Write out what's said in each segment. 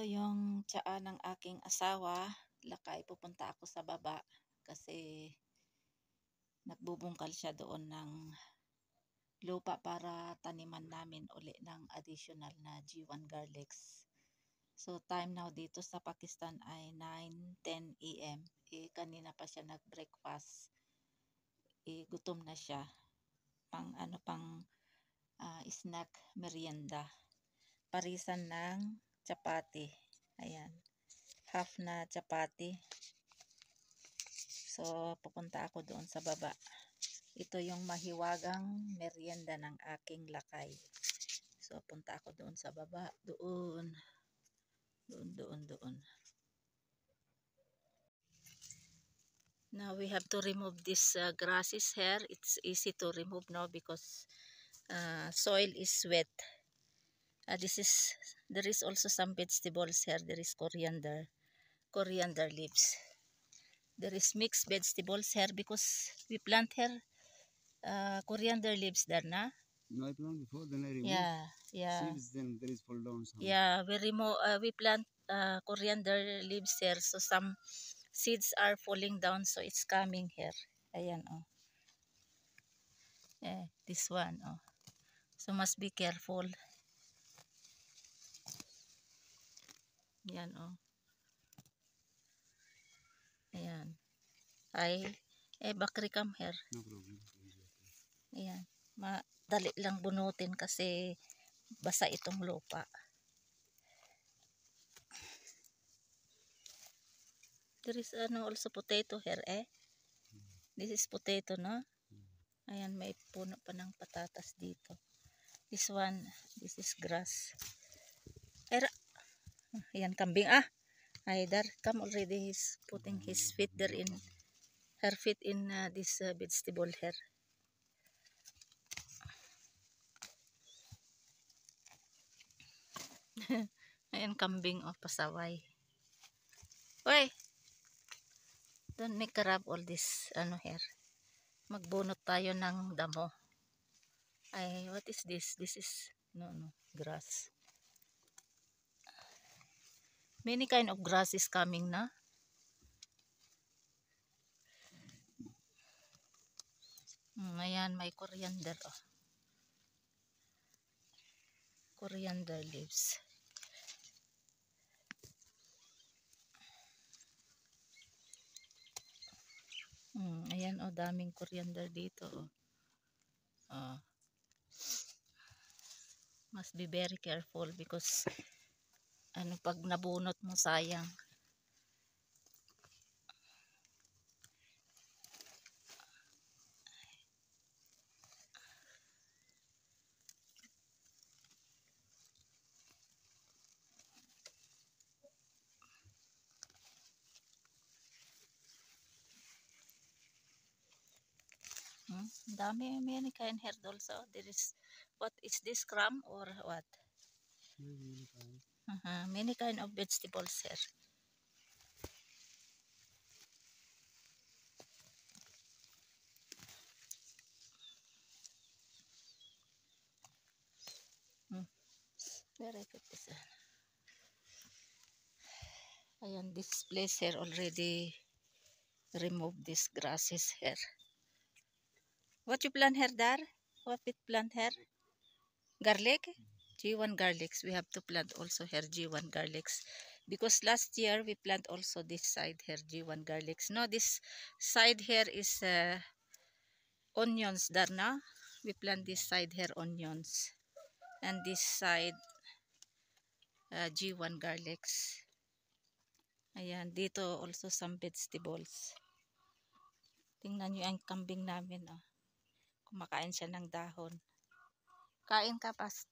Ito yung tsaa ng aking asawa. Lakay, pupunta ako sa baba kasi nagbubungkal siya doon ng lupa para taniman namin uli ng additional na G1 garlics. So time now dito sa Pakistan ay 9:10 AM. Kanina pa siya nag-breakfast. Gutom na siya. Pang snack merienda. Parisan ng chapati. Ayan. Half na chapati. So, pupunta ako doon sa baba. Ito yung mahiwagang merienda ng aking lakay. So, punta ako doon sa baba. Doon. Now, we have to remove this grasses here. It's easy to remove now because soil is wet. There is also some vegetables here. There is coriander leaves. There is mixed vegetables here because we plant here coriander leaves there, na? No, I plant before, then I remove. Yeah. Seeds, then there is fall down some. Yeah, we plant coriander leaves here, so some seeds are falling down, so it's coming here. Ayan, oh. This one, oh. So must be careful. Ayan, oh. Ayan. Bakri, come here. No problem. Ayan. Madali lang bunutin kasi basa itong lupa. There is also potato here, This is potato, no? Ayan, may puno pa ng patatas dito. This one, this is grass. Ayan, kambing. Haidar, come already. He's putting his feet there her feet in this vegetable here. Ayan, kambing, pasaway. Uy! Don't make a rub all this, here. Magbunot tayo ng damo. What is this? This is, no, grass. Many kind of grass is coming na. Ayan, may coriander, Coriander leaves. Ayan, daming coriander dito, Must be very careful because pag nabunot mo, sayang. Dami, many kind here also. There is, what is this, crumb or what? Many kind of vegetables here. Where I put this? Ayan, this place here already remove these grasses here. What you plant here, Dar? What we plant here? Garlic? G1 garlics. We have to plant also here G1 garlics. Because last year we plant also this side here G1 garlics. No, this side here is onions, Darna. We plant this side here onions. And this side G1 garlics. Ayan, dito also some vegetables. Tingnan nyo ang kambing namin, Kumakain siya ng dahon. Kain ka, pas.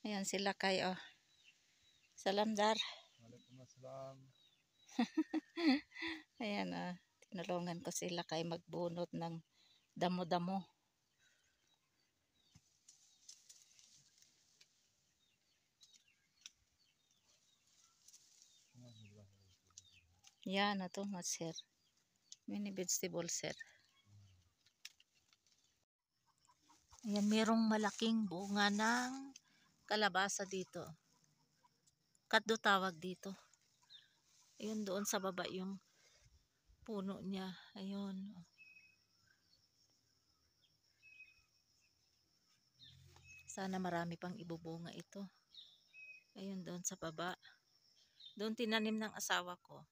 Ayan sila kayo. Salam, Dar. Waalaikumsalam. Ayan, tinulungan ko sila kay magbunot ng damo-damo. Yeah, too much here. Many vegetables here. Ayan, merong malaking bunga ng kalabasa dito. Kaddo tawag dito. Ayun, doon sa baba yung puno niya. Ayun. Sana marami pang ibubunga ito. Ayun, doon sa baba. Doon tinanim ng asawa ko.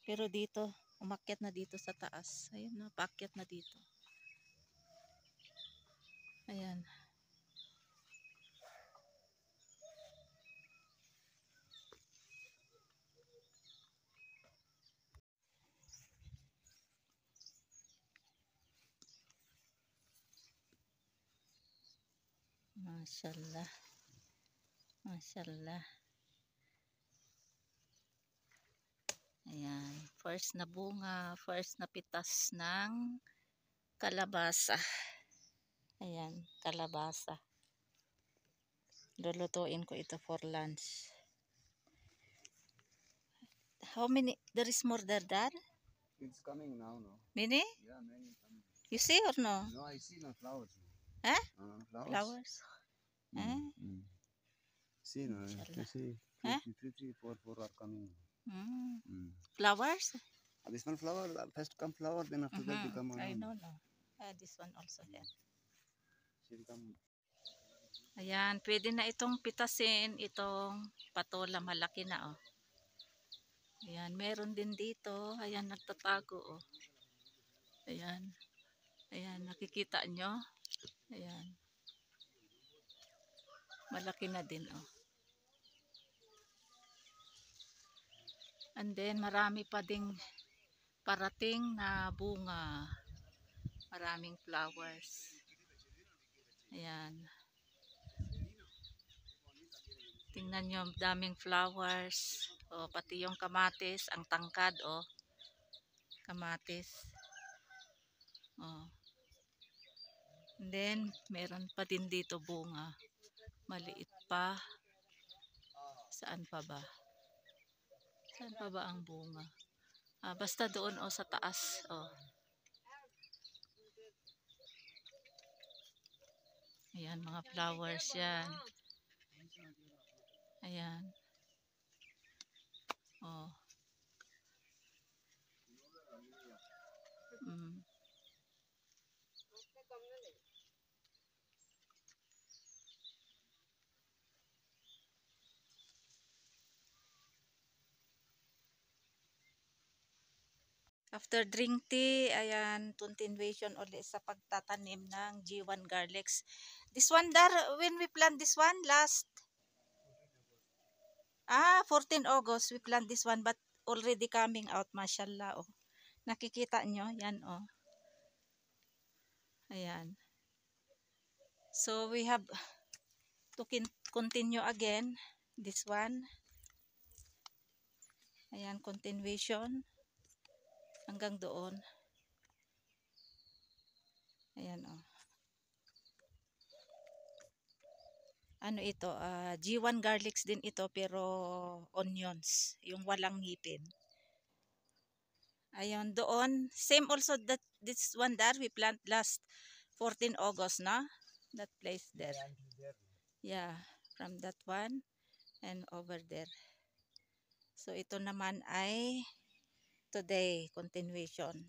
Pero dito, umakyat na dito sa taas. Ayun na, paakyat na dito. Ayan. Mashallah. Mashallah. Ayan. First na bunga, first na pitas ng kalabasa. Ayan, kalabasa. Lulutuin ko ito for lunch. How many? There is more than that? It's coming now, no? Many? Yeah, many coming. You see or no? No, I see no flowers. Huh? Flowers. Flowers. Eh? See, no, Inshallah. you see, Huh? three, four are coming. Flowers? This one flower, first come flower, then after that they come I on. know, no. This one also here. She'll come. Ayan, pwede na itong pitasin, itong patola, malaki na, oh. Ayan, meron din dito. Ayan, nagtatago, oh. Ayan. Ayan, nakikita nyo? Ayan. Malaki na din, oh. And then, marami pa ding parating na bunga. Maraming flowers. Ayan. Tingnan nyo, daming flowers. O, pati yung kamatis, ang tangkad, o. Kamatis. O. And then, meron pa din dito bunga. Maliit pa. Saan pa ba? Saan pa ba ang bunga? Basta doon, o, sa taas, o. Ayan, mga flowers yan. Ayan. Oh. After drink tea, ayan, continuation ulit sa pagtatanim ng G1 garlics. This one, Dar, when we plant this one, last 14 August, we plant this one, but already coming out, mashallah, oh. Nakikita nyo, yan, oh. Ayan. So, we have to continue again, this one. Ayan, continuation. Hanggang doon. Ayan, oh. Ano ito? G1 garlics din ito, pero onions. Yung walang ngipin. Ayun, doon. Same also that this one there we plant last 14 August, na? That place there. Yeah, from that one and over there. So, ito naman ay today, continuation.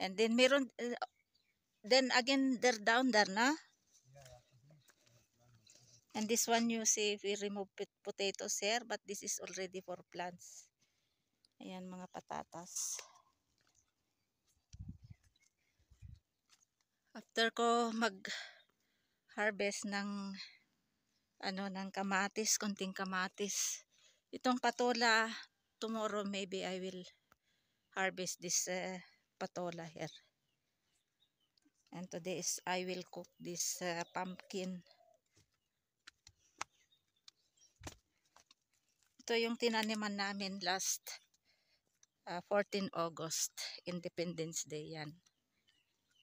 And then, meron, then again, they're down there, na? And this one, you see, we remove potatoes here, but this is already for plants. Ayan, mga patatas. After ko mag-harvest ng ng kamatis, konting kamatis. Itong patola, tomorrow maybe I will harvest this patola here. And today is I will cook this pumpkin. Ito yung tinaniman namin last 14 August, Independence Day yan.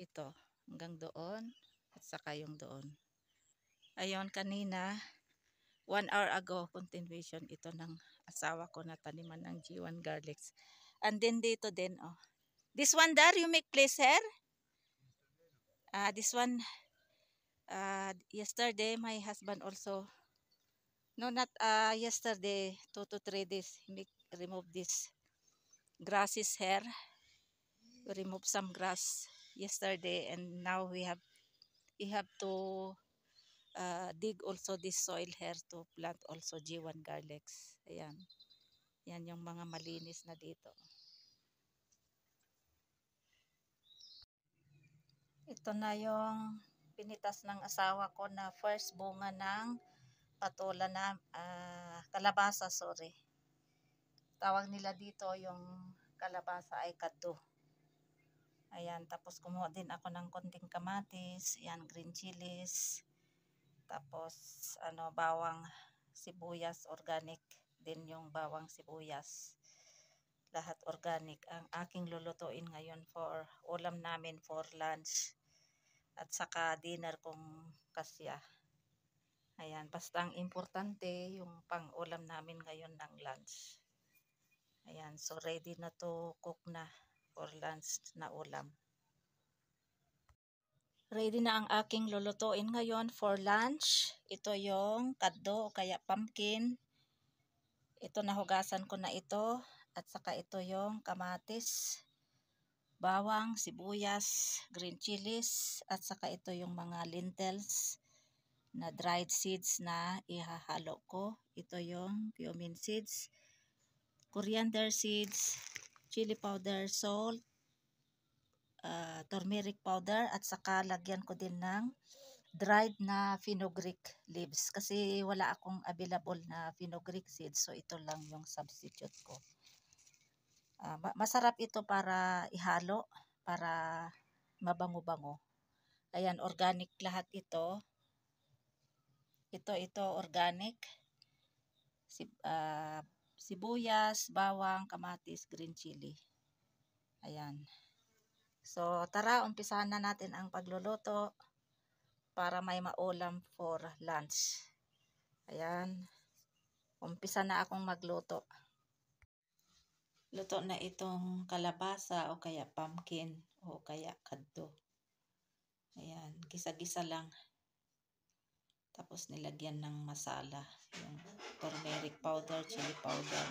Ito, hanggang doon at saka yung doon. Ayon, kanina 1 hour ago, continuation ito ng asawa ko na taniman ng G1 garlics. And then dito din, oh. This one there, you make place here? This one, Yesterday, my husband also, no, not yesterday, 2 to 3 days, he remove this grasses hair. We remove some grass yesterday, and now we have to dig also this soil here to plant also G1 garlics. Ayan. Yan yung mga malinis na dito. Ito na yung pinitas ng asawa ko na first bunga ng patola na kalabasa, sorry. Tawag nila dito yung kalabasa ay kado. Ayan, tapos kumuha din ako ng konting kamatis, ayan, green chilies. Tapos bawang sibuyas organic din yung bawang sibuyas. Lahat organic ang aking lulutuin ngayon for ulam namin for lunch at saka dinner kung kasya. Ayan, basta ang importante yung pang-ulam namin ngayon ng lunch. Ayan, so ready na to cook na for lunch na ulam. Ready na ang aking lulutuin ngayon for lunch. Ito yung kaddo o kaya pumpkin. Ito nahugasan ko na ito. At saka ito yung kamatis, bawang, sibuyas, green chilies. At saka ito yung mga lentils na dried seeds na ihahalo ko. Ito yung cumin seeds, coriander seeds, chili powder, salt, turmeric powder, at saka lagyan ko din ng dried na fenugreek leaves kasi wala akong available na fenugreek seeds, so ito lang yung substitute ko. Masarap ito para ihalo, para mabango-bango. Ayan, organic lahat ito. Ito organic. Sibuyas, bawang, kamatis, green chili. Ayan. So, tara, umpisahan na natin ang pagluluto para may maulam for lunch. Ayan. Umpisa na akong magluto. Luto na itong kalabasa o kaya pumpkin o kaya kaddo. Ayan, gisa-gisa lang. Tapos nilagyan ng masala. Yung turmeric powder, chili powder.